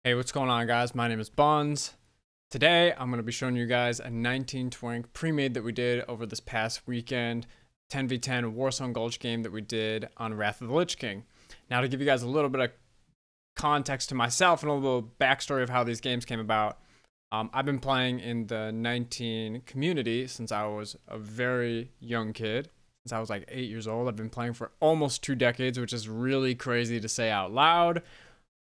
Hey, what's going on, guys? My name is Buns. Today, I'm going to be showing you guys a 19 Twink pre-made that we did over this past weekend, 10v10 Warsong Gulch game that we did on Wrath of the Lich King. Now, to give you guys a little bit of context to myself and a little backstory of how these games came about, I've been playing in the 19 community since I was a very young kid. Since I was like 8 years old, I've been playing for almost 2 decades, which is really crazy to say out loud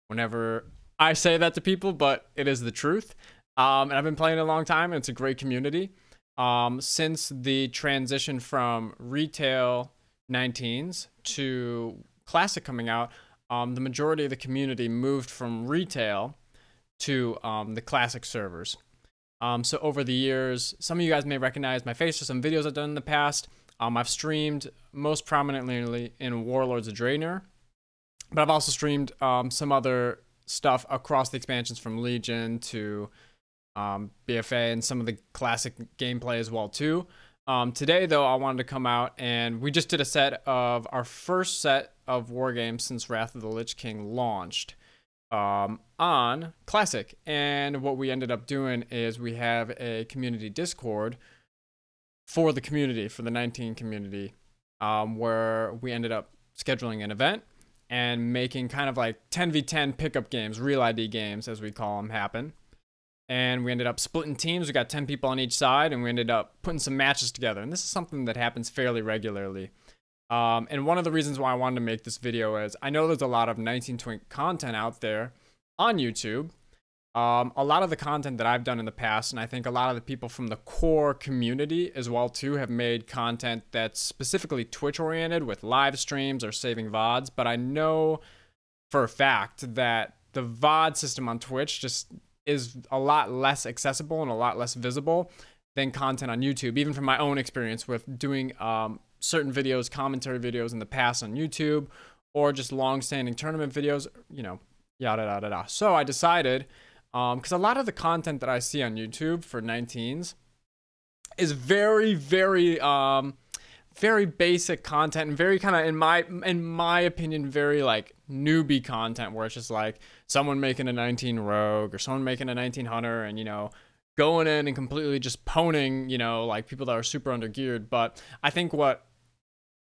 whenever I say that to people, but it is the truth. And I've been playing a long time, and it's a great community. Since the transition from retail 19s to classic coming out, the majority of the community moved from retail to the classic servers. So over the years, some of you guys may recognize my face or some videos I've done in the past. I've streamed most prominently in Warlords of Draenor, but I've also streamed some other stuff across the expansions from Legion to BFA and some of the classic gameplay as well too. Today though, I wanted to come out and we just did a set of our first set of Wargames since Wrath of the Lich King launched on Classic. And what we ended up doing is we have a community Discord for the community, for the 19 community, where we ended up scheduling an event and making kind of like 10v10 pickup games, real ID games as we call them, happen. And we ended up splitting teams. We got 10 people on each side, and we ended up putting some matches together. And this is something that happens fairly regularly. And one of the reasons why I wanted to make this video is I know there's a lot of 19 Twink content out there on YouTube. A lot of the content that I've done in the past, and I think a lot of the people from the core community as well too, have made content that's specifically Twitch oriented with live streams or saving VODs. But I know for a fact that the VOD system on Twitch just is a lot less accessible and a lot less visible than content on YouTube, even from my own experience with doing certain videos, commentary videos in the past on YouTube, or just long-standing tournament videos, you know, yada yada yada. So I decided, because a lot of the content that I see on YouTube for 19s is very basic content and very kind of, in my opinion, very like newbie content, where it's just like someone making a 19 rogue or someone making a 19 hunter and, you know, going in and completely just poning, you know, like people that are super undergeared. But I think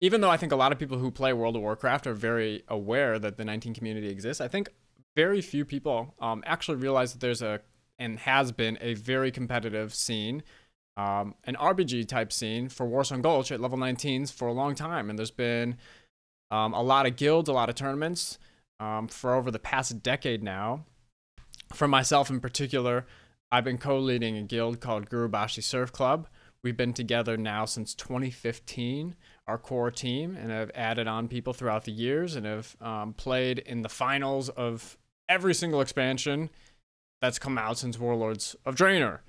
even though I think a lot of people who play World of Warcraft are very aware that the 19 community exists, I think very few people actually realize that there's and has been a very competitive scene, an RPG type scene for Warsong Gulch at level 19s for a long time. And there's been a lot of guilds, a lot of tournaments for over the past decade now. For myself in particular, I've been co-leading a guild called Gurubashi Surf Club. We've been together now since 2015, our core team, and have added on people throughout the years and have played in the finals of every single expansion that's come out since Warlords of Draenor.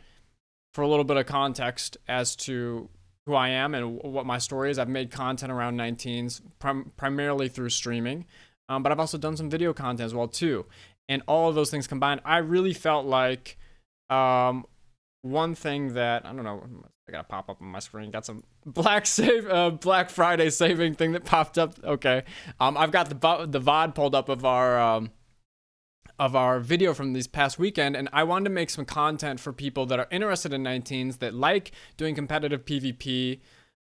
For a little bit of context as to who I am and what my story is, I've made content around 19s primarily through streaming, but I've also done some video content as well too. And all of those things combined, I really felt like one thing that, I don't know, I gotta pop up on my screen, got some Black Friday saving thing that popped up. Okay, I've got the VOD pulled up of our video from this past weekend, and I wanted to make some content for people that are interested in 19s, that like doing competitive PvP,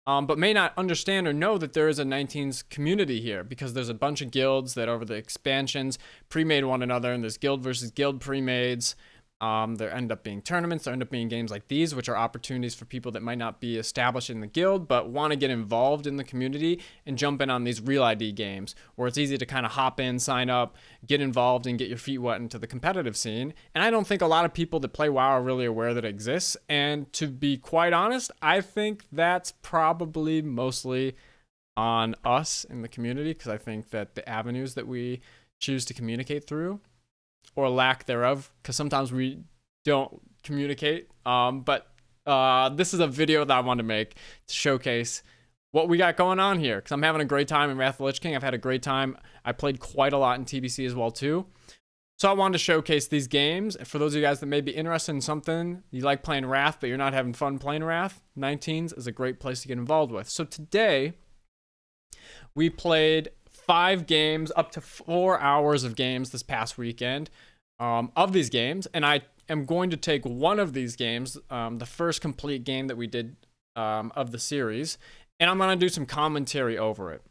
but may not understand or know that there is a 19s community here, because there's a bunch of guilds that over the expansions pre-made one another, and there's guild versus guild pre-mades. There end up being tournaments, there end up being games like these, which are opportunities for people that might not be established in the guild, but want to get involved in the community and jump in on these real ID games, where it's easy to kind of hop in, sign up, get involved, and get your feet wet into the competitive scene. And I don't think a lot of people that play WoW are really aware that it exists. And to be quite honest, I think that's probably mostly on us in the community, because I think that the avenues that we choose to communicate through, or lack thereof, because sometimes we don't communicate. But this is a video that I want to make to showcase what we got going on here, because I'm having a great time in Wrath of the Lich King. I've had a great time. I played quite a lot in TBC as well too. So I wanted to showcase these games. For those of you guys that may be interested in something, you like playing Wrath, but you're not having fun playing Wrath, 19s is a great place to get involved with. So today, we played 5 games, up to 4 hours of games this past weekend. of these games, and I am going to take one of these games, the first complete game that we did of the series, and I'm going to do some commentary over it.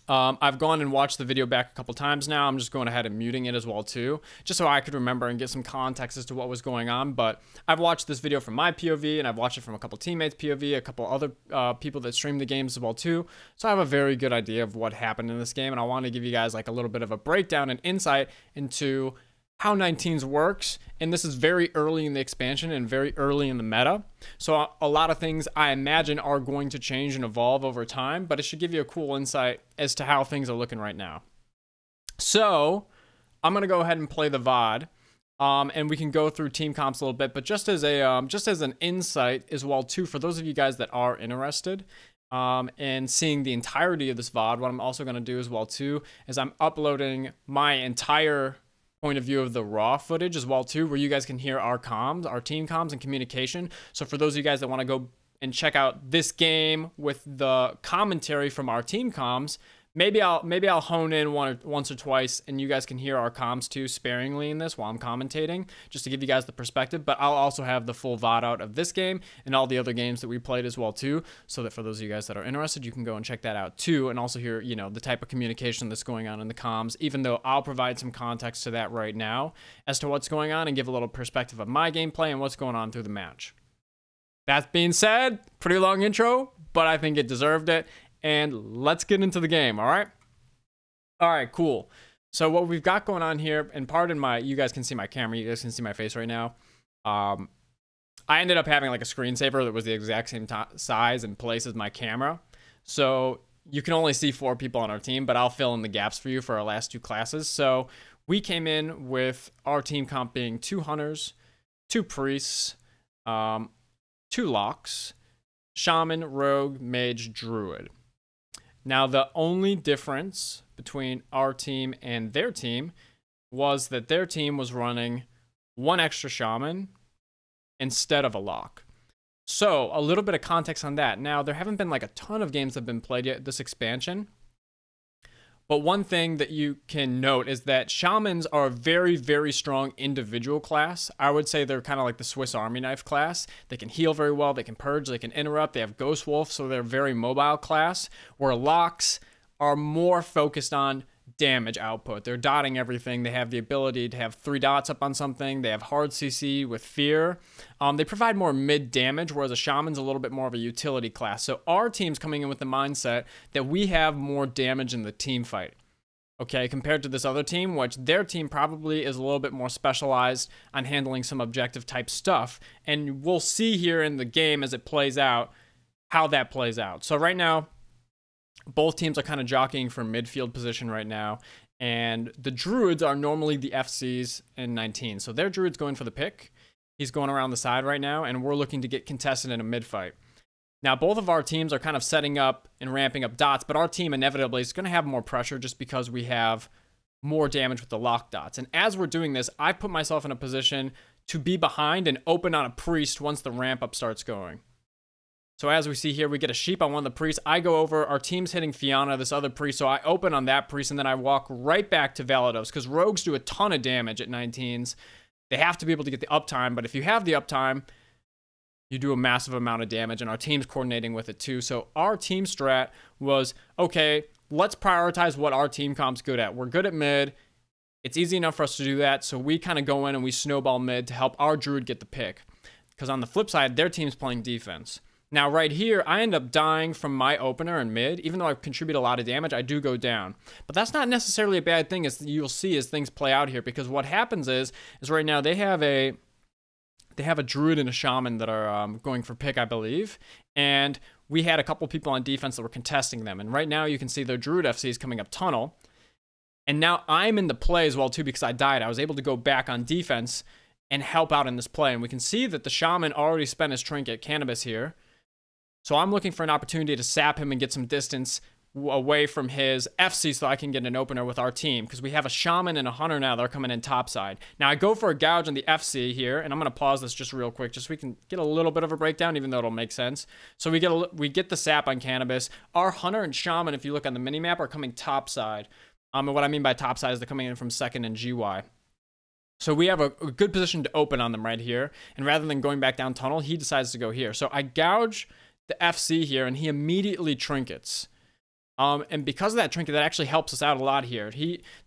I've gone and watched the video back a couple times now. I'm just going ahead and muting it as well too, just so I could remember and get some context as to what was going on. But I've watched this video from my POV, and I've watched it from a couple teammates' POV, a couple other people that stream the games as well too. So I have a very good idea of what happened in this game, and I want to give you guys like a little bit of a breakdown and insight into how 19s works. And this is very early in the expansion and very early in the meta, so a lot of things I imagine are going to change and evolve over time, but it should give you a cool insight as to how things are looking right now. So I'm gonna go ahead and play the VOD, and we can go through team comps a little bit, but just as an insight as well too, for those of you guys that are interested and seeing the entirety of this VOD, what I'm also gonna do as well too is I'm uploading my entire point of view of the raw footage as well too, where you guys can hear our comms, our team comms and communication. So for those of you guys that want to go and check out this game with the commentary from our team comms, maybe I'll hone in once or twice, and you guys can hear our comms too sparingly in this while I'm commentating, just to give you guys the perspective. But I'll also have the full VOD out of this game and all the other games that we played as well too, so that for those of you guys that are interested, you can go and check that out too, and also hear, you know, the type of communication that's going on in the comms, even though I'll provide some context to that right now as to what's going on and give a little perspective of my gameplay and what's going on through the match. That being said, pretty long intro, but I think it deserved it. And let's get into the game, all right? All right, cool. So what we've got going on here, and pardon my, you guys can see my camera, you guys can see my face right now. I ended up having like a screensaver that was the exact same size and place as my camera. So you can only see 4 people on our team, but I'll fill in the gaps for you for our last 2 classes. So we came in with our team comp being 2 hunters, 2 priests, 2 locks, shaman, rogue, mage, druid. Now, the only difference between our team and their team was that their team was running 1 extra shaman instead of a lock. So, a little bit of context on that. Now, there haven't been like a ton of games that have been played yet this expansion, but one thing that you can note is that shamans are a very, very strong individual class. I would say they're kind of like the Swiss Army knife class. They can heal very well, they can purge, they can interrupt, they have Ghost Wolf, so they're a very mobile class, where locks are more focused on damage output. They're dotting everything. They have the ability to have 3 dots up on something. They have hard CC with fear. They provide more mid damage, whereas a shaman's a little bit more of a utility class. So our team's coming in with the mindset that we have more damage in the team fight, okay, compared to this other team, which their team probably is a little bit more specialized on handling some objective type stuff. And we'll see here in the game as it plays out how that plays out. So right now, both teams are kind of jockeying for midfield position right now, and the druids are normally the FCs in 19. So their druid's going for the pick. He's going around the side right now, and we're looking to get contested in a mid fight. Now, both of our teams are kind of setting up and ramping up dots, but our team inevitably is going to have more pressure just because we have more damage with the lock dots. And as we're doing this, I put myself in a position to be behind and open on a priest once the ramp up starts going. So as we see here, we get a sheep on one of the priests. I go over, our team's hitting Fianna, this other priest, so I open on that priest, and then I walk right back to Valados, because rogues do a ton of damage at 19s. They have to be able to get the uptime, but if you have the uptime, you do a massive amount of damage, and our team's coordinating with it too. So our team strat was, okay, let's prioritize what our team comp's good at. We're good at mid. It's easy enough for us to do that, so we kind of go in and we snowball mid to help our druid get the pick. Because on the flip side, their team's playing defense. Now, right here, I end up dying from my opener in mid. Even though I contribute a lot of damage, I do go down. But that's not necessarily a bad thing, as you'll see as things play out here. Because what happens is right now they have a druid and a shaman that are going for pick, I believe. And we had a couple people on defense that were contesting them. And right now, you can see their druid FC is coming up tunnel. And now I'm in the play as well, too, because I died. I was able to go back on defense and help out in this play. And we can see that the shaman already spent his trinket cannabis here. So I'm looking for an opportunity to sap him and get some distance away from his FC so I can get an opener with our team, because we have a shaman and a hunter now that are coming in topside. Now I go for a gouge on the FC here, and I'm going to pause this just real quick just so we can get a little bit of a breakdown, even though it'll make sense. So we get the sap on cannabis. Our hunter and shaman, if you look on the minimap, are coming topside. And what I mean by topside is they're coming in from second and GY. So we have a good position to open on them right here. And rather than going back down tunnel, he decides to go here. So I gouge the FC here, and he immediately trinkets. And because of that trinket, that actually helps us out a lot here.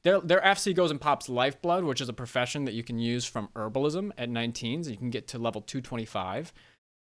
Their FC goes and pops Lifeblood, which is a profession that you can use from Herbalism at 19s. You can get to level 225.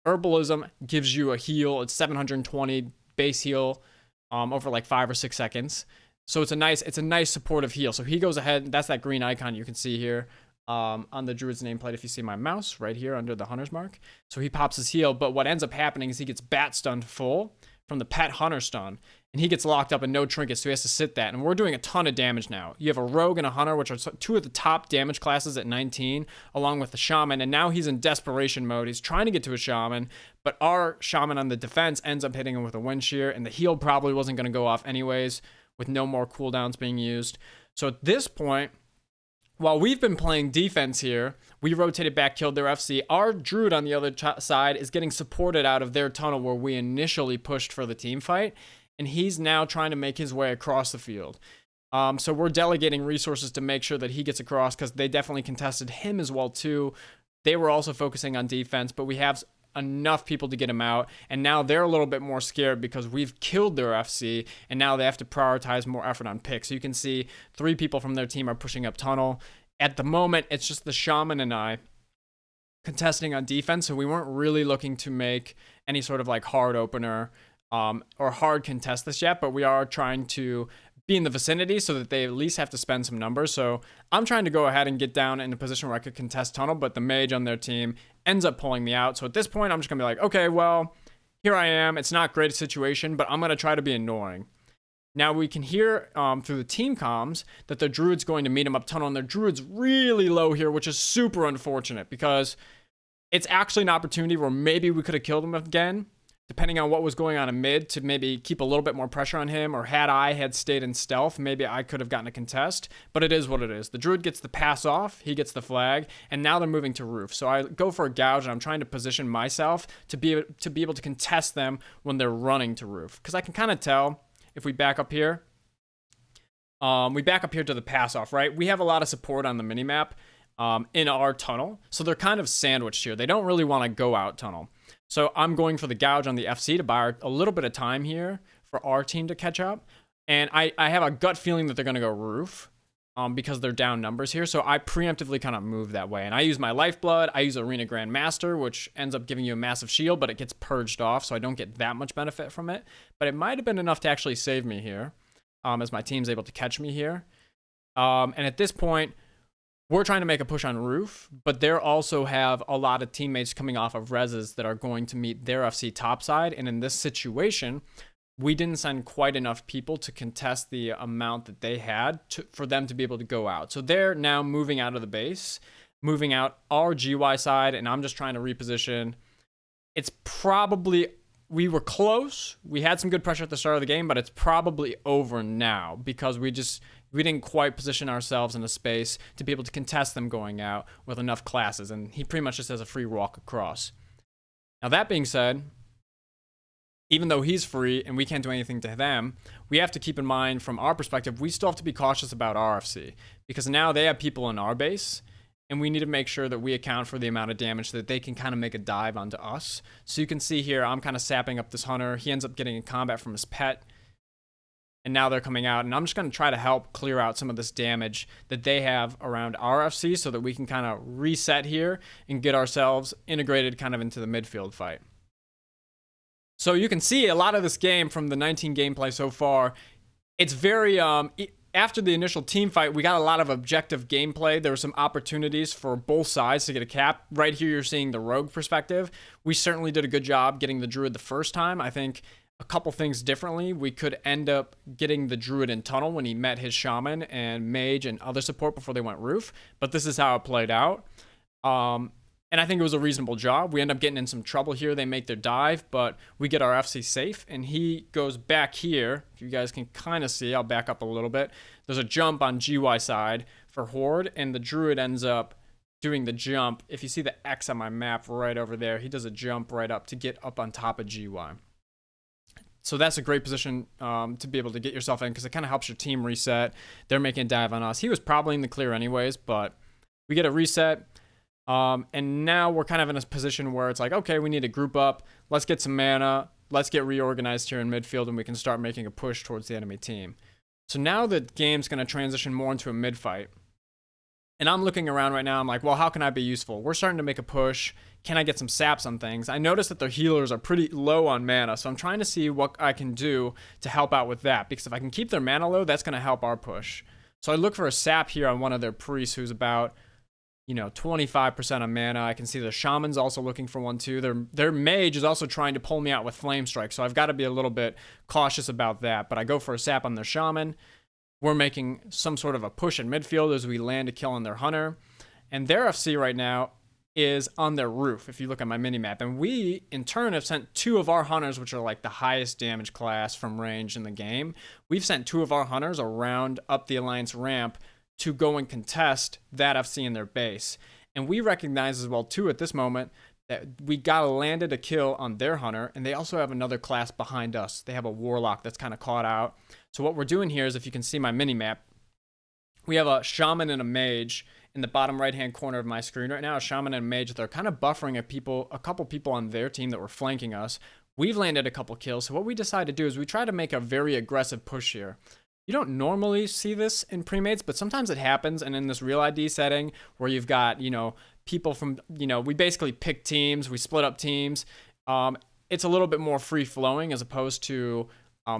Herbalism gives you a heal. It's 720 base heal over like 5 or 6 seconds. So it's a nice supportive heal. So he goes ahead. That's that green icon you can see here on the Druid's nameplate if you see my mouse right here under the Hunter's mark. So he pops his heal, but what ends up happening is he gets bat stunned full from the pet Hunter stun, and he gets locked up and no trinkets, so he has to sit that. And we're doing a ton of damage now. You have a Rogue and a Hunter, which are two of the top damage classes at 19, along with the Shaman, and now he's in desperation mode. He's trying to get to a Shaman, but our Shaman on the defense ends up hitting him with a Wind Shear, and the heal probably wasn't going to go off anyways, with no more cooldowns being used. So at this point, while we've been playing defense here, we rotated back, killed their FC. Our Druid on the other side is getting supported out of their tunnel where we initially pushed for the team fight, and he's now trying to make his way across the field. So we're delegating resources to make sure that he gets across, because they definitely contested him as well too. They were also focusing on defense, but we have enough people to get him out, and now they're a little bit more scared because we've killed their FC, and now they have to prioritize more effort on picks. So you can see 3 people from their team are pushing up tunnel. At the moment, it's just the Shaman and I contesting on defense, so we weren't really looking to make any sort of like hard opener or hard contest this yet, but we are trying to be in the vicinity so that they at least have to spend some numbers. So I'm trying to go ahead and get down in a position where I could contest tunnel, but the mage on their team ends up pulling me out. So at this point, I'm just gonna be like, okay, well, here I am. It's not a great situation, but I'm gonna try to be annoying. Now we can hear through the team comms that the Druid's going to meet him up tunnel, and their Druid's really low here, which is super unfortunate because it's actually an opportunity where maybe we could have killed him again, depending on what was going on in mid, to maybe keep a little bit more pressure on him, or had I had stayed in stealth, maybe I could have gotten a contest, but it is what it is. The Druid gets the pass off, he gets the flag, and now they're moving to roof. So I go for a gouge, and I'm trying to position myself to be able to contest them when they're running to roof, because I can kind of tell if we back up here. We back up here to the pass off, right? We have a lot of support on the minimap in our tunnel, so they're kind of sandwiched here. They don't really want to go out tunnel. So I'm going for the gouge on the FC to buy a little bit of time here for our team to catch up. And I have a gut feeling that they're going to go roof because they're down numbers here. So I preemptively kind of move that way. And I use my Lifeblood. I use Arena Grandmaster, which ends up giving you a massive shield, but it gets purged off, so I don't get that much benefit from it. But it might have been enough to actually save me here as my team's able to catch me here. And at this point, we're trying to make a push on roof, but they also have a lot of teammates coming off of reses that are going to meet their FC topside. And in this situation, we didn't send quite enough people to contest the amount that they had for them to be able to go out. So they're now moving out of the base, moving out our GY side, and I'm just trying to reposition. It's probably, we were close. We had some good pressure at the start of the game, but it's probably over now because we didn't quite position ourselves in a space to be able to contest them going out with enough classes, and he pretty much just has a free walk across. Now that being said, even though he's free and we can't do anything to them, we have to keep in mind from our perspective, we still have to be cautious about our FC because now they have people in our base and we need to make sure that we account for the amount of damage so that they can kind of make a dive onto us. So you can see here, I'm kind of sapping up this Hunter. He ends up getting in combat from his pet. And now they're coming out, and I'm just going to try to help clear out some of this damage that they have around our FC so that we can kind of reset here and get ourselves integrated kind of into the midfield fight. So you can see a lot of this game from the 19 gameplay so far. It's very, after the initial team fight, we got a lot of objective gameplay. There were some opportunities for both sides to get a cap. Right here, you're seeing the Rogue perspective. We certainly did a good job getting the Druid the first time. I think a couple things differently. We could end up getting the Druid in tunnel when he met his Shaman and Mage and other support before they went roof, but this is how it played out. And I think it was a reasonable job. We end up getting in some trouble here. They make their dive, but we get our FC safe, and he goes back here. If you guys can kind of see, I'll back up a little bit. There's a jump on GY side for Horde, and the Druid ends up doing the jump. If you see the X on my map right over there, he does a jump right up to get up on top of GY. So that's a great position to be able to get yourself in because it kind of helps your team reset. They're making a dive on us. He was probably in the clear anyways, but We get a reset. And now we're kind of in a position where it's like, okay, we need to group up. Let's get some mana. Let's get reorganized here in midfield, and we can start making a push towards the enemy team. So now the game's going to transition more into a mid fight. And I'm looking around right now. I'm like, well, how can I be useful? We're starting to make a push. Can I get some saps on things? I noticed that their healers are pretty low on mana, so I'm trying to see what I can do to help out with that. Because if I can keep their mana low, that's going to help our push. So I look for a sap here on one of their priests who's about, 25% of mana. I can see the shaman's also looking for one too. Their mage is also trying to pull me out with flame strike, so I've got to be a little bit cautious about that. But I go for a sap on their shaman. We're making some sort of a push in midfield as we land a kill on their hunter. And their FC right now is on their roof, if you look at my minimap. And we, in turn, have sent 2 of our hunters, which are like the highest damage class from range in the game. We've sent 2 of our hunters around up the Alliance ramp to go and contest that FC in their base. And we recognize as well, too, at this moment, that we got landed a kill on their hunter, and they also have another class behind us. They have a warlock that's kind of caught out. So what we're doing here is, if you can see my mini-map, we have a shaman and a mage in the bottom right-hand corner of my screen right now. A shaman and a mage, they're kind of buffering a couple people on their team that were flanking us. We've landed a couple kills, so what we decided to do is we try to make a very aggressive push here. You don't normally see this in premates, but sometimes it happens, and in this real ID setting where you've got, people from, we basically pick teams, we split up teams, it's a little bit more free-flowing as opposed to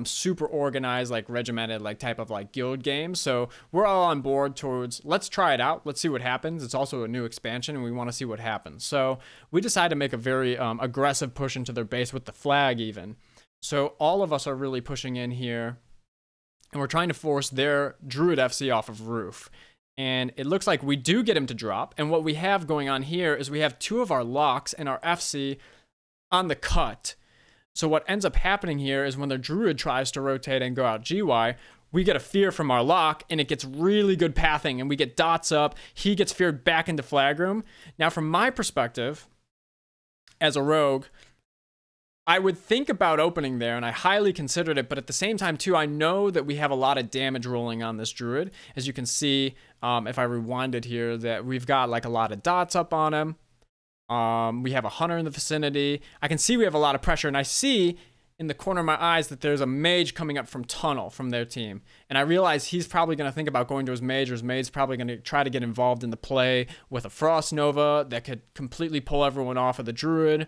super organized, like regimented, like type of like guild games. So we're all on board towards, let's try it out, let's see what happens. It's also a new expansion, and we want to see what happens. So we decided to make a very aggressive push into their base with the flag even. So all of us are really pushing in here, and we're trying to force their Druid FC off of roof. And it looks like we do get him to drop. And what we have going on here is we have 2 of our locks and our FC on the cut. So what ends up happening here is when their Druid tries to rotate and go out GY, we get a fear from our lock, and it gets really good pathing, and we get dots up. He gets feared back into flag room. Now, from my perspective, as a rogue, I would think about opening there, and I highly considered it, but at the same time, too, I know that we have a lot of damage rolling on this Druid. As you can see, if I rewind it here, that we've got like a lot of dots up on him. We have a hunter in the vicinity. I can see we have a lot of pressure, and I see in the corner of my eyes that there's a mage coming up from tunnel from their team. And I realize he's probably going to think about going to his mage, or his mage's probably going to try to get involved in the play with a Frost Nova that could completely pull everyone off of the Druid.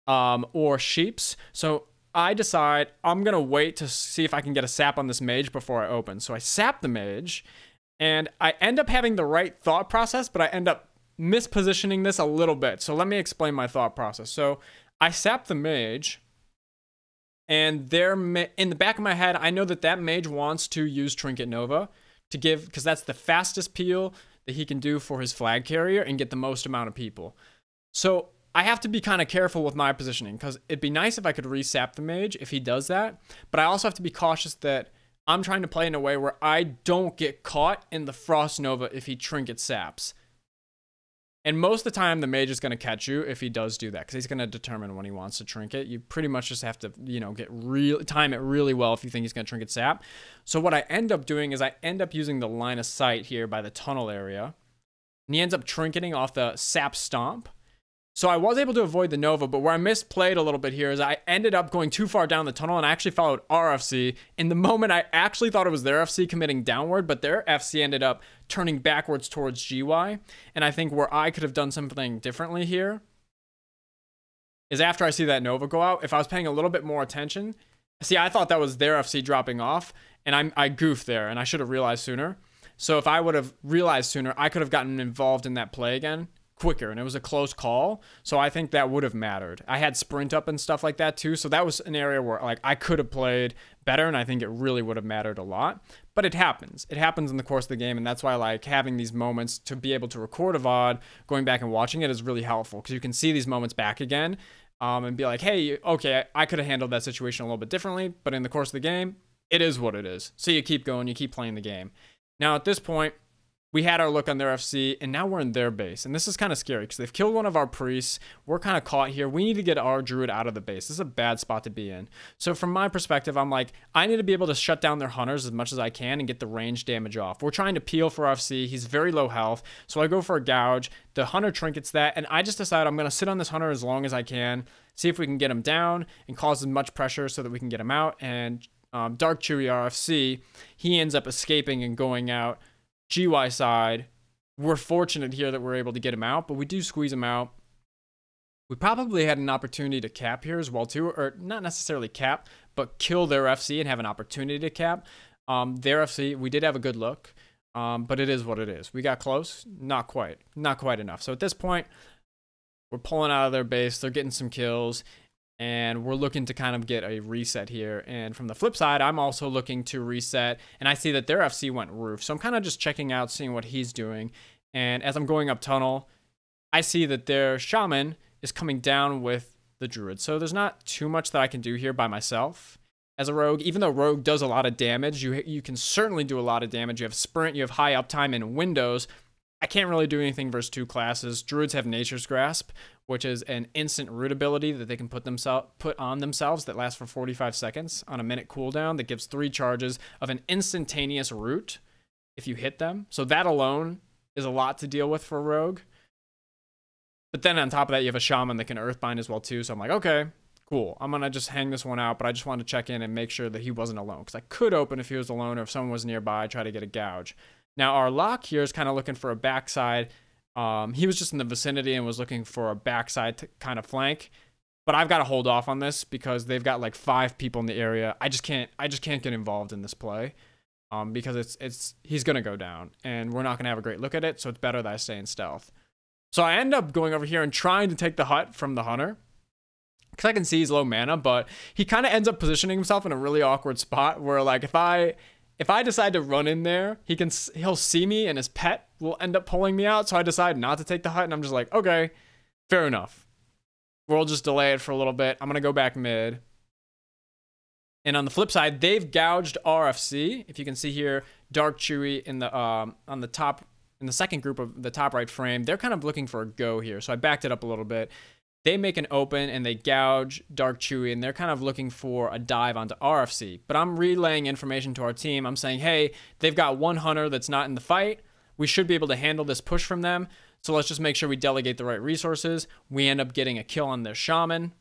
Or sheeps. So I decide I'm going to wait to see if I can get a sap on this mage before I open. So I sap the mage, and I end up having the right thought process, but I end up mispositioning this a little bit. So let me explain my thought process. So I sap the mage, and in the back of my head, I know that that mage wants to use Trinket Nova to give, because that's the fastest peel that he can do for his flag carrier and get the most amount of people. So I have to be kind of careful with my positioning, because it'd be nice if I could resap the mage if he does that, but I also have to be cautious that I'm trying to play in a way where I don't get caught in the Frost Nova if he trinket saps. And most of the time, the mage is going to catch you if he does do that, because he's going to determine when he wants to trinket. You pretty much just have to, time it really well if you think he's going to trinket sap. So what I end up doing is I end up using the line of sight here by the tunnel area, and he ends up trinketing off the sap stomp. So I was able to avoid the Nova, but where I misplayed a little bit here is I ended up going too far down the tunnel, and I actually followed our FC. In the moment, I actually thought it was their FC committing downward, but their FC ended up turning backwards towards GY. And I think where I could have done something differently here is after I see that Nova go out, if I was paying a little bit more attention. See, I thought that was their FC dropping off, and I goofed there, and I should have realized sooner. So if I would have realized sooner, I could have gotten involved in that play again quicker, and it was a close call, so I think that would have mattered. I had sprint up and stuff like that too, so that was an area where like I could have played better, and I think it really would have mattered a lot. But it happens in the course of the game, and that's why like having these moments to be able to record a VOD, going back and watching it is really helpful, because you can see these moments back again and be like, hey, okay, I could have handled that situation a little bit differently, but in the course of the game, it is what it is. So you keep going, you keep playing the game. Now at this point, We had our look on their FC, and now we're in their base. And this is kind of scary because they've killed one of our priests. We're kind of caught here. We need to get our druid out of the base. This is a bad spot to be in. So from my perspective, I'm like, I need to be able to shut down their hunters as much as I can and get the range damage off. We're trying to peel for FC. He's very low health. So I go for a gouge. The hunter trinkets that, and I just decide I'm going to sit on this hunter as long as I can, see if we can get him down and cause as much pressure so that we can get him out. And Dark Chewy RFC, he ends up escaping and going out GY side. We're fortunate here that we're able to get him out, but we do squeeze him out. We probably had an opportunity to cap here as well too, or not necessarily cap, but kill their FC and have an opportunity to cap. Their FC, we did have a good look, but it is what it is. We got close, not quite enough. So at this point, we're pulling out of their base. They're getting some kills, and we're looking to kind of get a reset here. And from the flip side, I'm also looking to reset, and I see that their FC went roof. So I'm kind of just checking out, seeing what he's doing. And as I'm going up tunnel, I see that their shaman is coming down with the druid. So there's not too much that I can do here by myself as a rogue. Even though rogue does a lot of damage, you can certainly do a lot of damage. You have sprint, you have high uptime and windows. I can't really do anything versus two classes. Druids have Nature's Grasp, which is an instant root ability that they can put on themselves that lasts for 45 seconds on a minute cooldown that gives 3 charges of an instantaneous root if you hit them. So that alone is a lot to deal with for a rogue. But then on top of that, you have a shaman that can earthbind as well too. So I'm like, okay, cool. I'm going to just hang this one out, but I just wanted to check in and make sure that he wasn't alone, because I could open if he was alone or if someone was nearby, try to get a gouge. Now, our lock here is kind of looking for a backside. He was just in the vicinity and was looking for a backside to kind of flank. But I've got to hold off on this because they've got like 5 people in the area. I just can't get involved in this play because he's going to go down. And we're not going to have a great look at it, so it's better that I stay in stealth. So I end up going over here and trying to take the hut from the hunter, because I can see he's low mana, but he kind of ends up positioning himself in a really awkward spot where, like, if I decide to run in there, he'll see me and his pet will end up pulling me out. So I decide not to take the hut, and I'm just like, okay, fair enough. We'll just delay it for a little bit. I'm going to go back mid. And on the flip side, they've gouged RFC. If you can see here, Dark Chewy in the on the top, in the second group of the top right frame, they're kind of looking for a go here. So I backed it up a little bit. They make an open and they gouge Dark Chewy, and they're kind of looking for a dive onto RFC. But I'm relaying information to our team. I'm saying, hey, they've got one hunter that's not in the fight. We should be able to handle this push from them. So let's just make sure we delegate the right resources. We end up getting a kill on their shaman.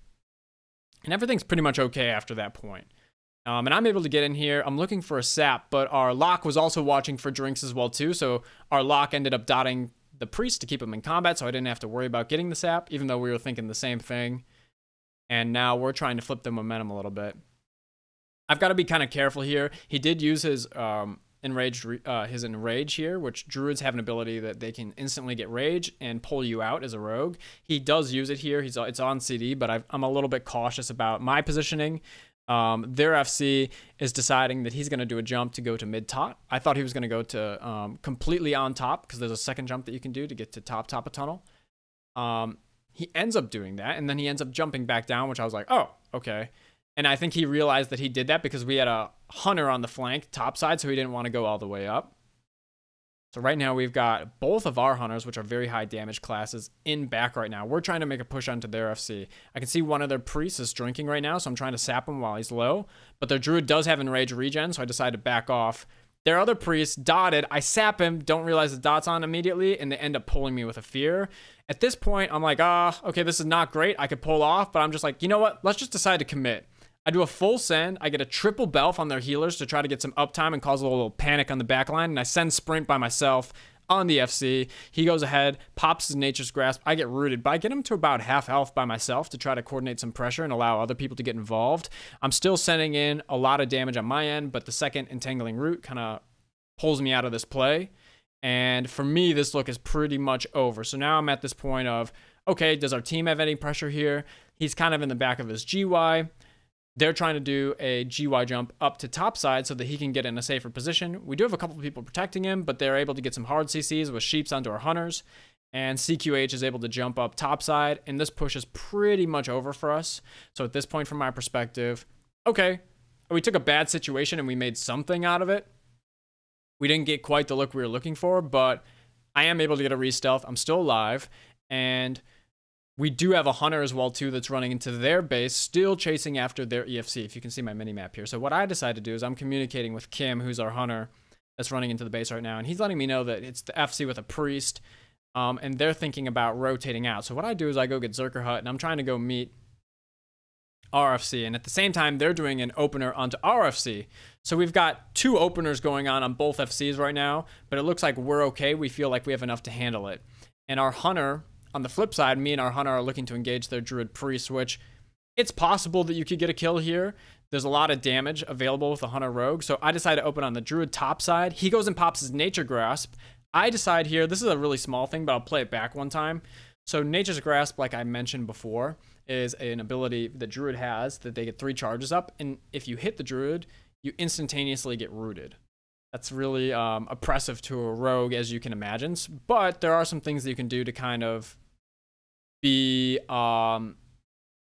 And everything's pretty much okay after that point. And I'm able to get in here. I'm looking for a sap, but our lock was also watching for drinks as well too. So our lock ended up dotting the priest to keep him in combat, so I didn't have to worry about getting the sap, even though we were thinking the same thing. And now we're trying to flip the momentum a little bit. I've got to be kind of careful here. He did use his enrage here, which druids have an ability that they can instantly get rage and pull you out as a rogue. He does use it here. It's on CD, but I'm a little bit cautious about my positioning. Their FC is deciding that he's going to do a jump to go to mid top. I thought he was going to go to completely on top, because there's a second jump that you can do to get to top of tunnel. He ends up doing that, and then he ends up jumping back down, which I was like, oh, okay. And I think he realized that he did that because we had a hunter on the flank top side, so he didn't want to go all the way up. So right now we've got both of our hunters, which are very high damage classes, in back right now. We're trying to make a push onto their FC. I can see one of their priests is drinking right now, so I'm trying to sap him while he's low. But their druid does have enrage regen, so I decided to back off. Their other priest dotted. I sap him, don't realize the dot's on immediately, and they end up pulling me with a fear. At this point, I'm like, okay, this is not great. I could pull off, but I'm just like, you know what? Let's just decide to commit. I do a full send. I get a triple belf on their healers to try to get some uptime and cause a little panic on the back line. And I send sprint by myself on the FC. He goes ahead, pops his Nature's Grasp. I get rooted, but I get him to about half health by myself to try to coordinate some pressure and allow other people to get involved. I'm still sending in a lot of damage on my end, but the second entangling root kind of pulls me out of this play. And for me, this look is pretty much over. So now I'm at this point of, okay, does our team have any pressure here? He's kind of in the back of his GY. They're trying to do a GY jump up to top side so that he can get in a safer position. We do have a couple of people protecting him, but they're able to get some hard CCs with sheeps onto our hunters. And CQH is able to jump up top side, and this push is pretty much over for us. So at this point, from my perspective, okay, we took a bad situation and we made something out of it. We didn't get quite the look we were looking for, but I am able to get a re-stealth. I'm still alive, and we do have a hunter as well too that's running into their base, still chasing after their EFC, if you can see my mini-map here. So what I decided to do is I'm communicating with Kim, who's our hunter that's running into the base right now, and he's letting me know that it's the FC with a priest, and they're thinking about rotating out. So what I do is I go get Zerker Hut, and I'm trying to go meet RFC, and at the same time they're doing an opener onto RFC. So we've got 2 openers going on both FCs right now, but it looks like we're okay. We feel like we have enough to handle it. And our hunter, on the flip side, me and our hunter are looking to engage their druid priest, which it's possible that you could get a kill here. There's a lot of damage available with the hunter rogue, so I decide to open on the druid top side. He goes and pops his nature grasp. I decide here, this is a really small thing, but I'll play it back one time. So nature's grasp, like I mentioned before, is an ability that druid has that they get 3 charges up, and if you hit the druid, you instantaneously get rooted. That's really oppressive to a rogue, as you can imagine, but there are some things that you can do to kind of be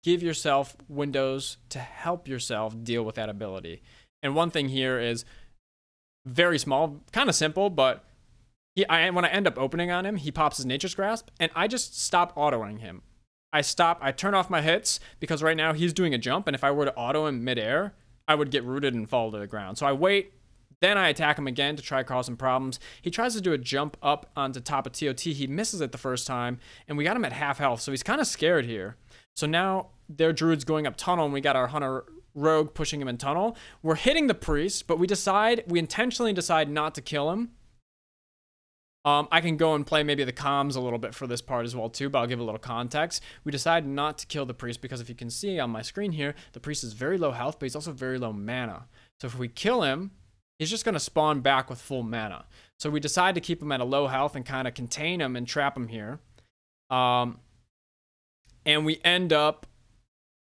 give yourself windows to help yourself deal with that ability. And one thing here is very small, kind of simple, but when I end up opening on him, he pops his nature's grasp, and I just stop autoing him. I turn off my hits, because right now he's doing a jump, and if I were to auto him midair, I would get rooted and fall to the ground. So I wait, then I attack him again to try to cause some problems. He tries to do a jump up onto top of TOT. He misses it the first time, and we got him at half health, so he's kind of scared here. So now their druid's going up tunnel, and we got our hunter rogue pushing him in tunnel. We're hitting the priest, but we intentionally decide not to kill him. I can go and play maybe the comms a little bit for this part as well too, but I'll give a little context. We decide not to kill the priest because if you can see on my screen here, the priest is very low health, but he's also very low mana. So if we kill him, he's just going to spawn back with full mana. So we decide to keep him at a low health and kind of contain him and trap him here. And we end up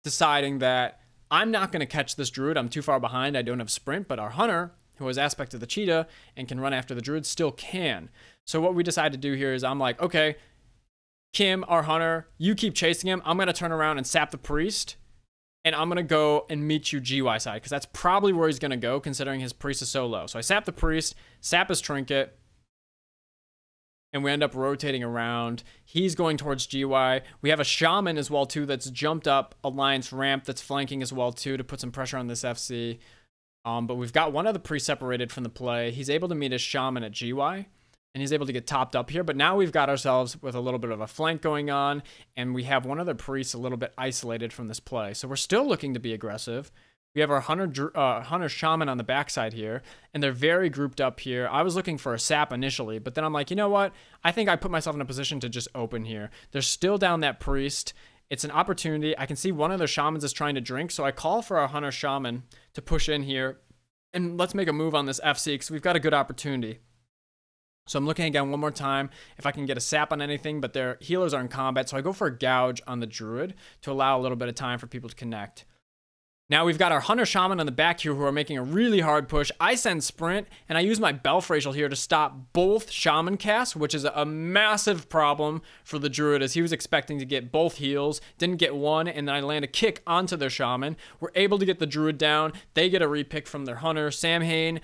deciding that I'm not going to catch this druid. I'm too far behind. I don't have sprint, but our hunter, who has aspect of the cheetah and can run after the druid, still can. So what we decide to do here is I'm like, okay, Kim, our hunter, you keep chasing him. I'm going to turn around and sap the priest, and I'm going to go and meet you GY side, because that's probably where he's going to go, considering his priest is so low. So I sap the priest, sap his trinket, and we end up rotating around. He's going towards GY. We have a shaman as well too that's jumped up Alliance ramp that's flanking as well too to put some pressure on this FC. But we've got one of the priests separated from the play. He's able to meet his shaman at GY, and he's able to get topped up here. But now we've got ourselves with a little bit of a flank going on, and we have one of the priests a little bit isolated from this play. So we're still looking to be aggressive. We have our hunter shaman on the backside here, and they're very grouped up here. I was looking for a sap initially, but then I'm like, you know what? I think I put myself in a position to just open here. They're still down that priest. It's an opportunity. I can see one of their shamans is trying to drink, so I call for our hunter shaman to push in here, and let's make a move on this FC because we've got a good opportunity. So I'm looking again one more time if I can get a sap on anything, but their healers are in combat, so I go for a gouge on the druid to allow a little bit of time for people to connect. Now we've got our hunter shaman on the back here who are making a really hard push. I send sprint, and I use my Belfracial here to stop both shaman casts, which is a massive problem for the druid, as he was expecting to get both heals, didn't get one, and then I land a kick onto their shaman. We're able to get the druid down. They get a repick from their hunter, Samhain.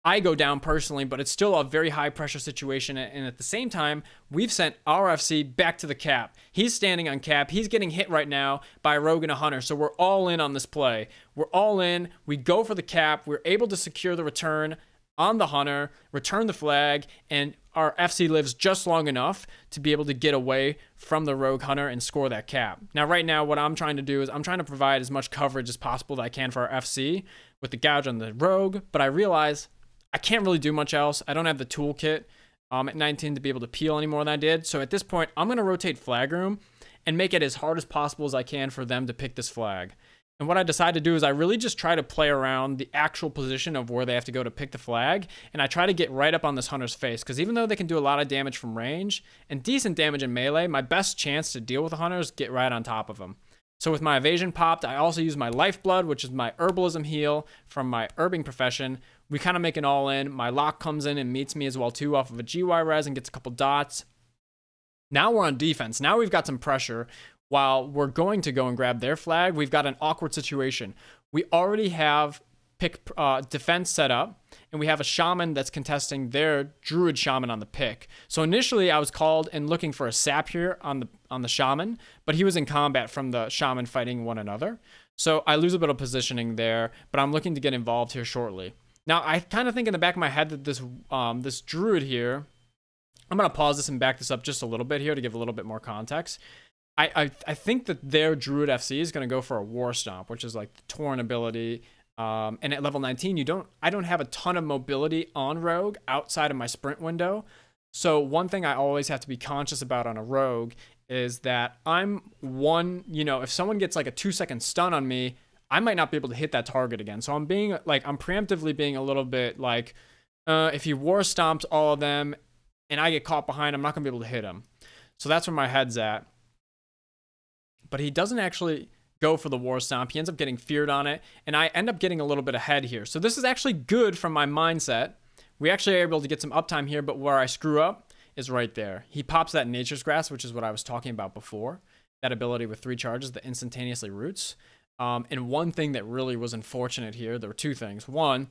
I go down personally, but it's still a very high pressure situation, and at the same time, we've sent RFC back to the cap. He's standing on cap. He's getting hit right now by a rogue and a hunter, so we're all in on this play. We're all in. We go for the cap. We're able to secure the return on the hunter, return the flag, and our FC lives just long enough to be able to get away from the rogue hunter and score that cap. Now, right now, what I'm trying to do is I'm trying to provide as much coverage as possible that I can for our FC with the gouge on the rogue, but I realize I can't really do much else. I don't have the toolkit at 19 to be able to peel any more than I did. So at this point, I'm going to rotate flag room and make it as hard as possible as I can for them to pick this flag. And what I decide to do is I really just try to play around the actual position of where they have to go to pick the flag. And I try to get right up on this hunter's face, because even though they can do a lot of damage from range and decent damage in melee, my best chance to deal with the hunter is get right on top of them. So with my evasion popped, I also use my lifeblood, which is my herbalism heal from my herbing profession. We kind of make an all in. My lock comes in and meets me as well too off of a GY res and gets a couple dots. Now we're on defense. Now we've got some pressure. While we're going to go and grab their flag, we've got an awkward situation. We already have pick defense set up, and we have a shaman that's contesting their druid shaman on the pick. So initially I was called and looking for a sap here on the shaman, but he was in combat from the shaman fighting one another. So I lose a bit of positioning there, but I'm looking to get involved here shortly. Now I kind of think in the back of my head that this druid here, I'm gonna pause this and back this up just a little bit here to give a little bit more context. I think that their druid FC is gonna go for a war stomp, which is like the torn ability. And at level 19, I don't have a ton of mobility on rogue outside of my sprint window. So one thing I always have to be conscious about on a rogue is that if someone gets like a 2-second stun on me, I might not be able to hit that target again. So I'm preemptively being a little bit like, if he war stomps all of them and I get caught behind, I'm not gonna be able to hit him. So that's where my head's at. But he doesn't actually go for the war stomp. He ends up getting feared on it, and I end up getting a little bit ahead here. So this is actually good from my mindset. We actually are able to get some uptime here, but where I screw up is right there. He pops that Nature's Grasp, which is what I was talking about before. That ability with 3 charges that instantaneously roots. And one thing that really was unfortunate here, there were 2 things. One,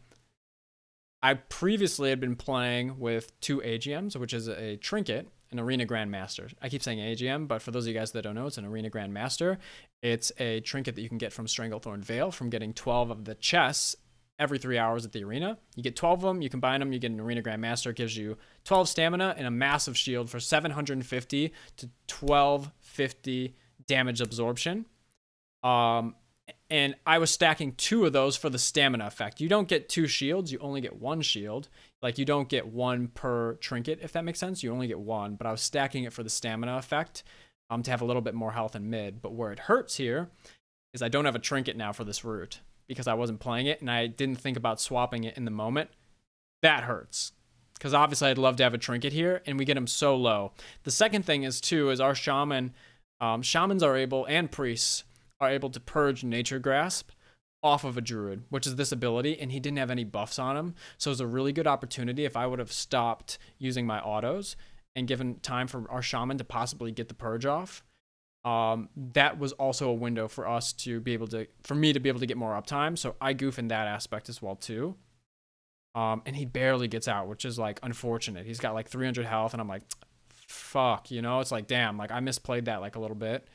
I previously had been playing with 2 AGMs, which is a trinket, an Arena Grandmaster. I keep saying AGM, but for those of you guys that don't know, it's an Arena Grandmaster. It's a trinket that you can get from Stranglethorn Veil, from getting 12 of the chests every 3 hours at the arena. You get 12 of them, you combine them, you get an Arena Grandmaster. It gives you 12 stamina and a massive shield for 750 to 1250 damage absorption. And I was stacking 2 of those for the stamina effect. You don't get 2 shields, you only get 1 shield. Like, you don't get 1 per trinket, if that makes sense. You only get 1, but I was stacking it for the stamina effect to have a little bit more health in mid. But where it hurts here is I don't have a trinket now for this route because I wasn't playing it and I didn't think about swapping it in the moment. That hurts because obviously I'd love to have a trinket here, and we get him so low. The second thing is, too, is our shaman, shamans are able, and priests are able to purge Nature Grasp off of a druid, which is this ability, and he didn't have any buffs on him. So it was a really good opportunity if I would have stopped using my autos and given time for our shaman to possibly get the purge off. That was also a window for us to be able to, for me to be able to get more uptime. So I goof in that aspect as well too. And he barely gets out, which is like unfortunate. He's got like 300 health, and I'm like, fuck, you know, it's like, damn, like I misplayed that like a little bit.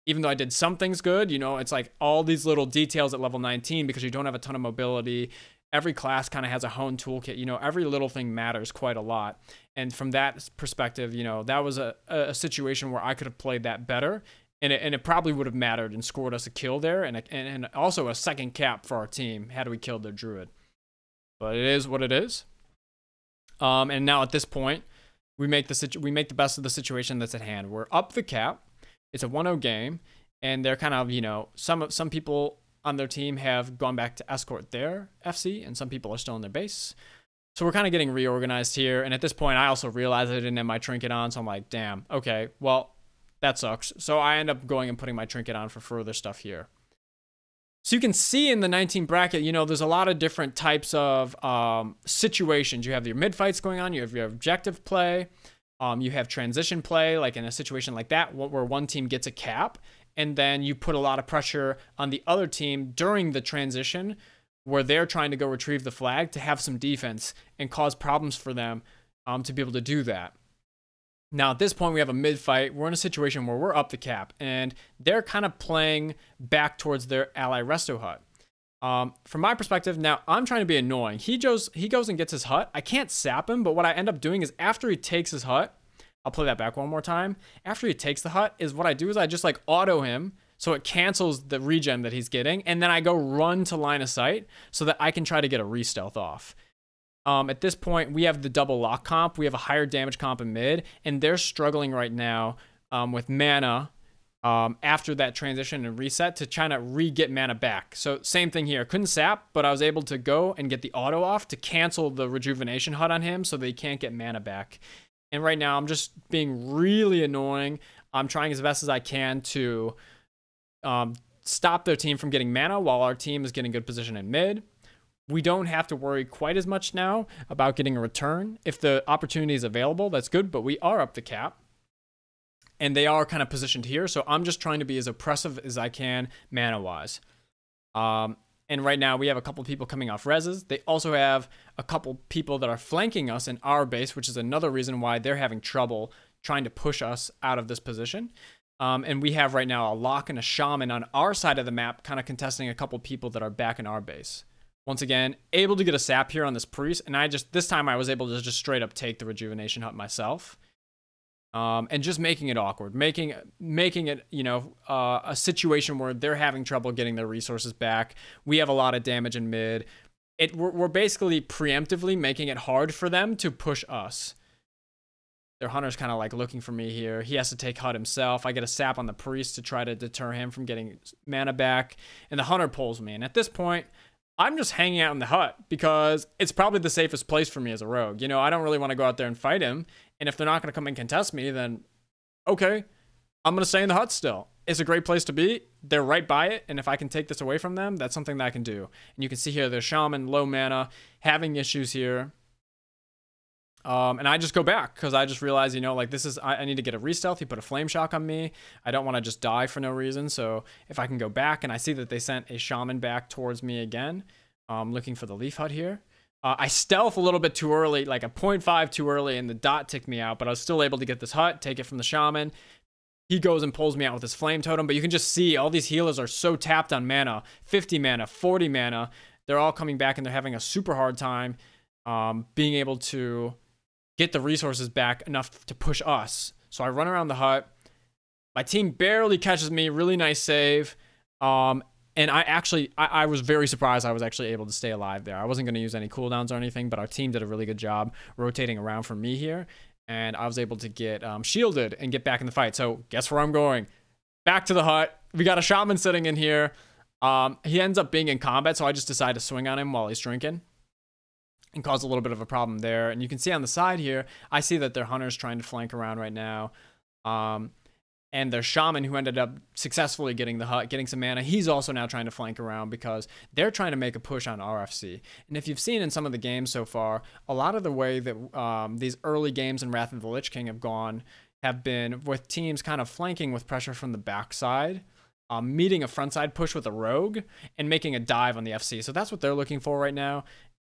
Even though I did some things good, you know, it's like all these little details at level 19 because you don't have a ton of mobility. Every class kind of has a honed toolkit, you know, every little thing matters quite a lot. And from that perspective, you know, that was a situation where I could have played that better, and it probably would have mattered and scored us a kill there, and also a second cap for our team had we killed their druid. But it is what it is. And now at this point, we make the best of the situation that's at hand. We're up the cap. It's a 1-0 game, and they're kind of, you know, some people on their team have gone back to escort their FC, and some people are still in their base. So we're kind of getting reorganized here, and at this point, I also realized I didn't have my trinket on, so I'm like, damn, okay, well, that sucks. So I end up going and putting my trinket on for further stuff here. So you can see in the 19 bracket, you know, there's a lot of different types of situations. You have your mid fights going on, you have your objective play, you have transition play, like in a situation like that, where one team gets a cap, and then you put a lot of pressure on the other team during the transition where they're trying to go retrieve the flag to have some defense and cause problems for them to be able to do that. Now, at this point, we have a mid fight. We're in a situation where we're up the cap, and they're kind of playing back towards their ally resto hut. From my perspective, now I'm trying to be annoying. He goes and gets his hut. I can't sap him, but what I end up doing is after he takes his hut, I'll play that back one more time. After he takes the hut, is what I do is I just like auto him, so it cancels the regen that he's getting, and then I go run to line of sight so that I can try to get a re-stealth off. At this point, we have the double lock comp. We have a higher damage comp in mid, and they're struggling right now with mana after that transition and reset to try to re-get mana back. So same thing here. Couldn't sap, but I was able to go and get the auto off to cancel the rejuvenation hut on him so they can't get mana back. And right now, I'm just being really annoying. I'm trying as best as I can to stop their team from getting mana while our team is getting good position in mid. We don't have to worry quite as much now about getting a return. If the opportunity is available, that's good, but we are up the cap. And they are kind of positioned here, so I'm just trying to be as oppressive as I can mana-wise. And And right now we have a couple people coming off reses. They also have a couple people that are flanking us in our base, which is another reason why they're having trouble trying to push us out of this position. And we have right now a lock and a shaman on our side of the map, kind of contesting a couple people that are back in our base. Once again, able to get a sap here on this priest. And this time I was able to just straight up take the rejuvenation hut myself. And just making it awkward, making it, you know, a situation where they're having trouble getting their resources back. We have a lot of damage in mid. We're basically preemptively making it hard for them to push us. Their hunter's kind of like looking for me here. He has to take hut himself. I get a sap on the priest to try to deter him from getting mana back. And the hunter pulls me. And at this point, I'm just hanging out in the hut because it's probably the safest place for me as a rogue. You know, I don't really want to go out there and fight him. And if they're not going to come and contest me, then okay, I'm going to stay in the hut still. It's a great place to be. They're right by it. And if I can take this away from them, that's something that I can do. And you can see here, the shaman, low mana, having issues here. And I just go back because I just realized, you know, like I need to get a re-stealth. He put a flame shock on me. I don't want to just die for no reason. So if I can go back, and I see that they sent a shaman back towards me again, looking for the leaf hut here. I stealth a little bit too early, like a 0.5 too early, and the dot ticked me out, but I was still able to get this hut, take it from the shaman. He goes and pulls me out with his flame totem, but you can just see all these healers are so tapped on mana, 50 mana, 40 mana. They're all coming back, and they're having a super hard time being able to get the resources back enough to push us. So I run around the hut. My team barely catches me. Really nice save. And I was very surprised I was actually able to stay alive there. I wasn't going to use any cooldowns or anything, but our team did a really good job rotating around for me here. And I was able to get shielded and get back in the fight. So guess where I'm going? Back to the hut. We got a shaman sitting in here. He ends up being in combat, so I just decided to swing on him while he's drinking and cause a little bit of a problem there. And you can see on the side here, I see that their hunter's trying to flank around right now. And their shaman, who ended up successfully getting the hut, getting some mana, he's also now trying to flank around because they're trying to make a push on RFC. And if you've seen in some of the games so far, a lot of the way that these early games in Wrath of the Lich King have gone have been with teams kind of flanking with pressure from the backside, meeting a frontside push with a rogue, and making a dive on the FC. So that's what they're looking for right now.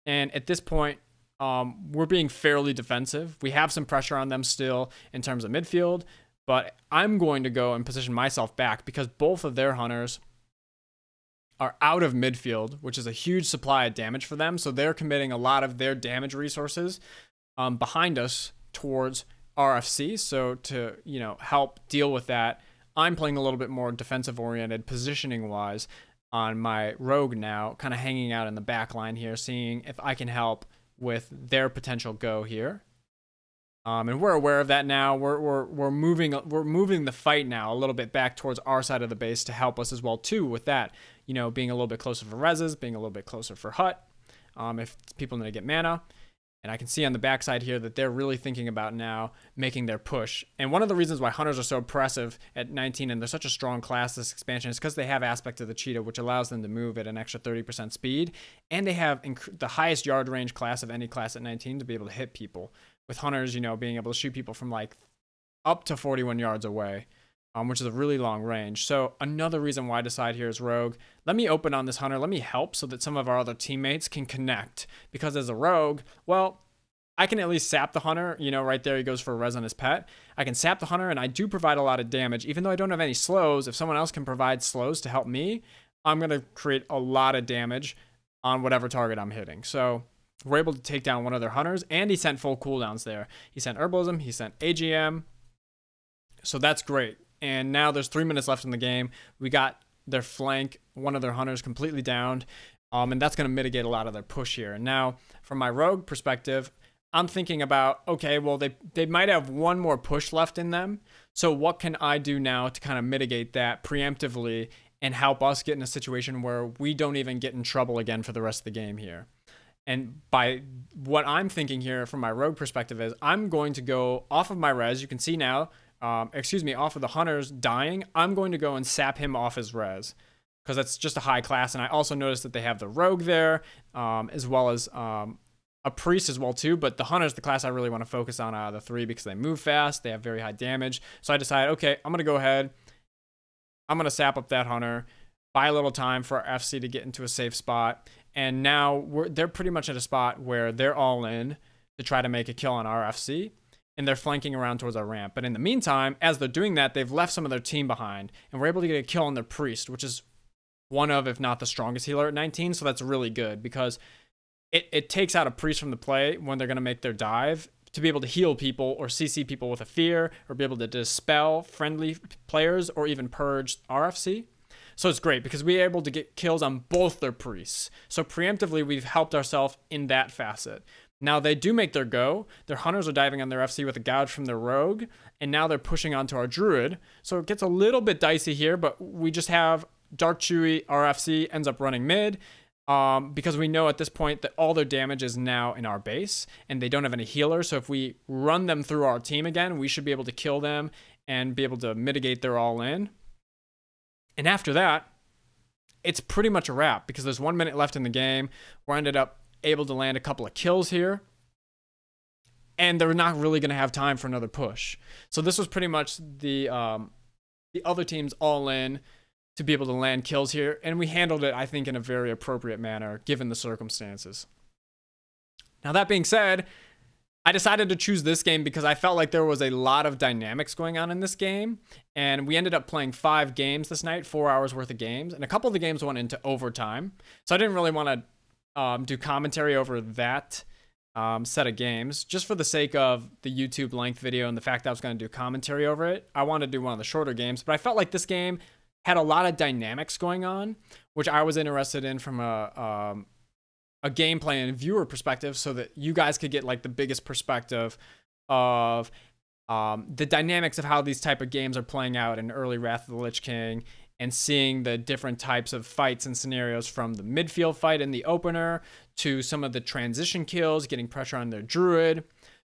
And at this point, we're being fairly defensive. We have some pressure on them still in terms of midfield, but I'm going to go and position myself back because both of their hunters are out of midfield, which is a huge supply of damage for them. So they're committing a lot of their damage resources behind us towards RFC. So to, you know, help deal with that, I'm playing a little bit more defensive oriented positioning wise on my rogue now, kind of hanging out in the back line here, seeing if I can help with their potential go here. And we're aware of that now. We're moving the fight now a little bit back towards our side of the base to help us as well too with that, you know, being a little bit closer for reses, being a little bit closer for hut, if people need to get mana. And I can see on the backside here that they're really thinking about now making their push. And one of the reasons why hunters are so oppressive at 19 and they're such a strong class this expansion is because they have aspect of the cheetah, which allows them to move at an extra 30% speed. And they have the highest yard range class of any class at 19 to be able to hit people. With hunters, you know, being able to shoot people from like up to 41 yards away, which is a really long range. So another reason why I decide here is rogue. Let me open on this hunter. Let me help so that some of our other teammates can connect. Because as a rogue, well, I can at least sap the hunter. You know, right there he goes for a res on his pet. I can sap the hunter, and I do provide a lot of damage. Even though I don't have any slows, if someone else can provide slows to help me, I'm going to create a lot of damage on whatever target I'm hitting. So we're able to take down one of their hunters, and he sent full cooldowns there. He sent Herbalism, he sent AGM. So that's great. And now there's 3 minutes left in the game. We got their flank, one of their hunters completely downed. And that's going to mitigate a lot of their push here. And now, from my rogue perspective, I'm thinking about, okay, well, they might have one more push left in them. So what can I do now to kind of mitigate that preemptively and help us get in a situation where we don't even get in trouble again for the rest of the game here? And by what I'm thinking here from my rogue perspective is I'm going to go off of my res. You can see now, off of the hunters dying. I'm going to go and sap him off his res because that's just a high class. And I also noticed that they have the rogue there, as well as a priest as well too. But the hunter's the class I really want to focus on out of the three because they move fast. They have very high damage. So I decided, okay, I'm going to go ahead. I'm going to sap up that hunter. buy a little time for our FC to get into a safe spot. And now they're pretty much at a spot where they're all in to try to make a kill on our FC, and they're flanking around towards our ramp. But in the meantime, as they're doing that, they've left some of their team behind, and we're able to get a kill on their priest, which is one of, if not the strongest healer at 19. So that's really good because it takes out a priest from the play when they're going to make their dive to be able to heal people or CC people with a fear, or be able to dispel friendly players, or even purge RFC. So it's great because we're able to get kills on both their priests. So preemptively, we've helped ourselves in that facet. Now they do make their go. Their hunters are diving on their FC with a gouge from their rogue, and now they're pushing onto our druid. So it gets a little bit dicey here, but we just have Dark Chewy, our FC ends up running mid, because we know at this point that all their damage is now in our base, and they don't have any healers. So if we run them through our team again, we should be able to kill them and be able to mitigate their all in. And after that, it's pretty much a wrap because there's 1 minute left in the game. We're ended up able to land a couple of kills here, and they're not really going to have time for another push. So this was pretty much the other team's all in to be able to land kills here, and we handled it, I think, in a very appropriate manner given the circumstances. Now that being said, I decided to choose this game because I felt like there was a lot of dynamics going on in this game, and we ended up playing 5 games this night, 4 hours worth of games, and a couple of the games went into overtime. So I didn't really want to do commentary over that set of games. Just for the sake of the YouTube length video and the fact that I was going to do commentary over it, I wanted to do one of the shorter games, but I felt like this game had a lot of dynamics going on, which I was interested in from a gameplay and viewer perspective, so that you guys could get like the biggest perspective of the dynamics of how these type of games are playing out in early Wrath of the Lich King, and seeing the different types of fights and scenarios, from the midfield fight in the opener to some of the transition kills, getting pressure on their druid,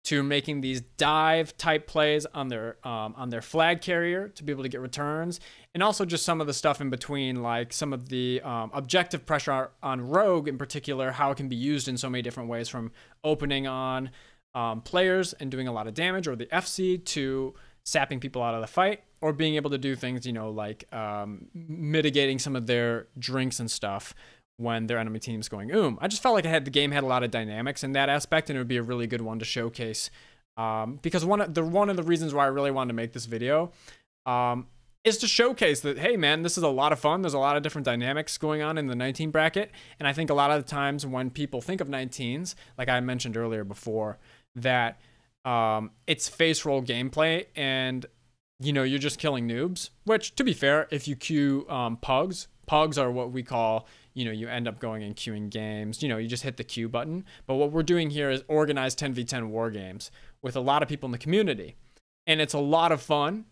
to making these dive type plays on their flag carrier to be able to get returns, and also just some of the stuff in between, like some of the objective pressure on rogue in particular, how it can be used in so many different ways, from opening on players and doing a lot of damage, or the FC, to sapping people out of the fight, or being able to do things, you know, like mitigating some of their drinks and stuff when their enemy team's going I just felt like the game had a lot of dynamics in that aspect, and it would be a really good one to showcase, because one of the reasons why I really wanted to make this video is to showcase that, hey man, this is a lot of fun. There's a lot of different dynamics going on in the 19 bracket, and I think a lot of the times when people think of 19s, like I mentioned earlier before, that it's face roll gameplay, and you know, you're just killing noobs, which, to be fair, if you queue pugs are what we call, you know, you end up going and queuing games. You know, you just hit the queue button. But what we're doing here is organized 10v10 war games with a lot of people in the community. And it's a lot of fun.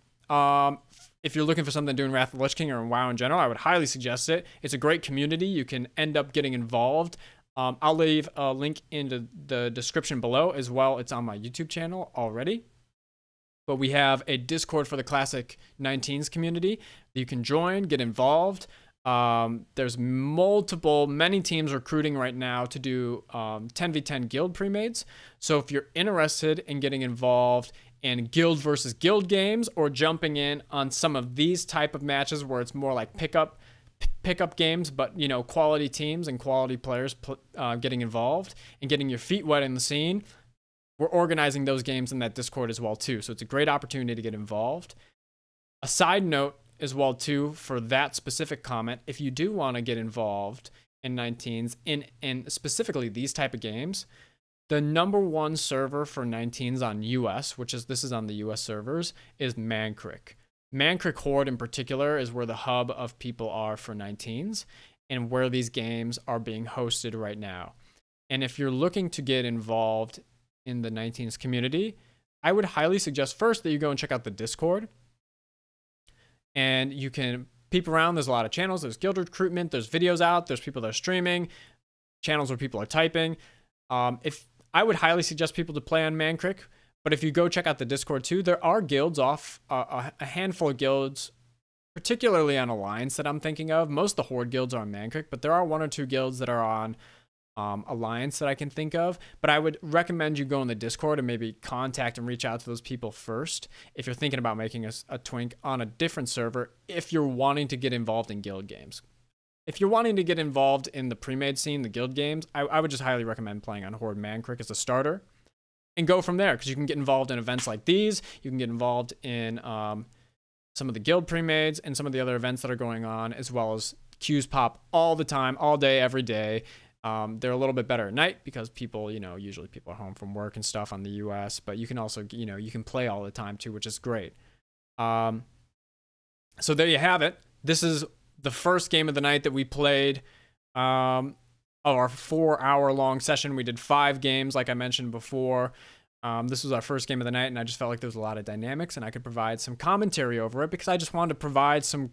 If you're looking for something to do in Wrath of the Lich King or in WoW in general, I would highly suggest it. It's a great community. You can end up getting involved. I'll leave a link in the description below as well. It's on my YouTube channel already. But we have a Discord for the classic 19s community that you can join, get involved. There's many teams recruiting right now to do 10v10 guild premades. So if you're interested in getting involved in guild versus guild games, or jumping in on some of these type of matches where it's more like pickup games, but you know, quality teams and quality players getting involved and getting your feet wet in the scene, we're organizing those games in that Discord as well too. So it's a great opportunity to get involved. A side note as well too, for that specific comment, if you do want to get involved in 19s in specifically these type of games, the #1 server for 19s on US, this is on the US servers, is Mancrick. Mancrick Horde in particular is where the hub of people are for 19s, and where these games are being hosted right now. And if you're looking to get involved in the 19s community, I would highly suggest first that you go and check out the Discord. And you can peep around. There's a lot of channels. There's guild recruitment. There's videos out. There's people that are streaming. Channels where people are typing. If I would highly suggest people to play on Mancrick. But if you go check out the Discord too, there are guilds off, a handful of guilds, particularly on Alliance that I'm thinking of. Most of the Horde guilds are on Mancrick, but there are 1 or 2 guilds that are on Alliance that I can think of. But I would recommend you go in the Discord and maybe contact and reach out to those people first if you're thinking about making a Twink on a different server, if you're wanting to get involved in guild games. if you're wanting to get involved in the pre-made scene, the guild games, I would just highly recommend playing on Horde Mancrik as a starter and go from there, because you can get involved in events like these. You can get involved in some of the guild pre-mades and some of the other events that are going on, as well as queues pop all the time, all day, every day. They're a little bit better at night because people, usually people are home from work and stuff on the US, but you can also, you can play all the time too, which is great. So there you have it. This is the first game of the night that we played. Our 4-hour long session. We did 5 games, like I mentioned before. This was our first game of the night, and I just felt like there was a lot of dynamics, and I could provide some commentary over it because I just wanted to provide some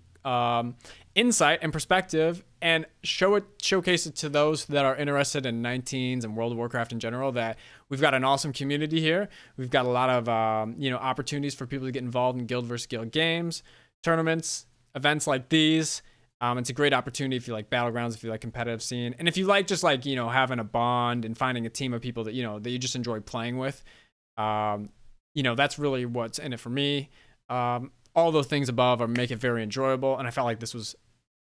insight and perspective and showcase it to those that are interested in 19s and World of Warcraft in general, that we've got an awesome community here. We've got a lot of opportunities for people to get involved in guild versus guild games, tournaments, events like these. It's a great opportunity if you like battlegrounds, if you like competitive scene, and if you like just having a bond and finding a team of people that that you just enjoy playing with. That's really what's in it for me. All those things above make it very enjoyable, and I felt like this was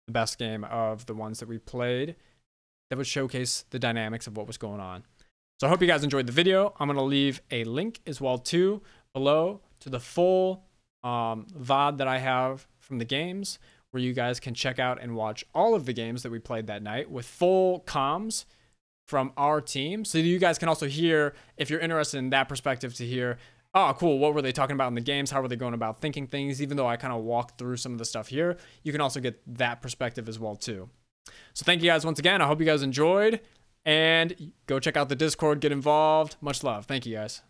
the best game of the ones that we played that would showcase the dynamics of what was going on. So I hope you guys enjoyed the video. I'm gonna leave a link as well too below to the full VOD that I have from the games, where you guys can check out and watch all of the games that we played that night with full comms from our team. So you guys can also hear, if you're interested in that perspective, to hear, oh, cool, what were they talking about in the games? How were they going about thinking things? Even though I kind of walked through some of the stuff here, you can also get that perspective as well too. So thank you guys once again. I hope you guys enjoyed, and go check out the Discord, get involved. Much love. Thank you guys.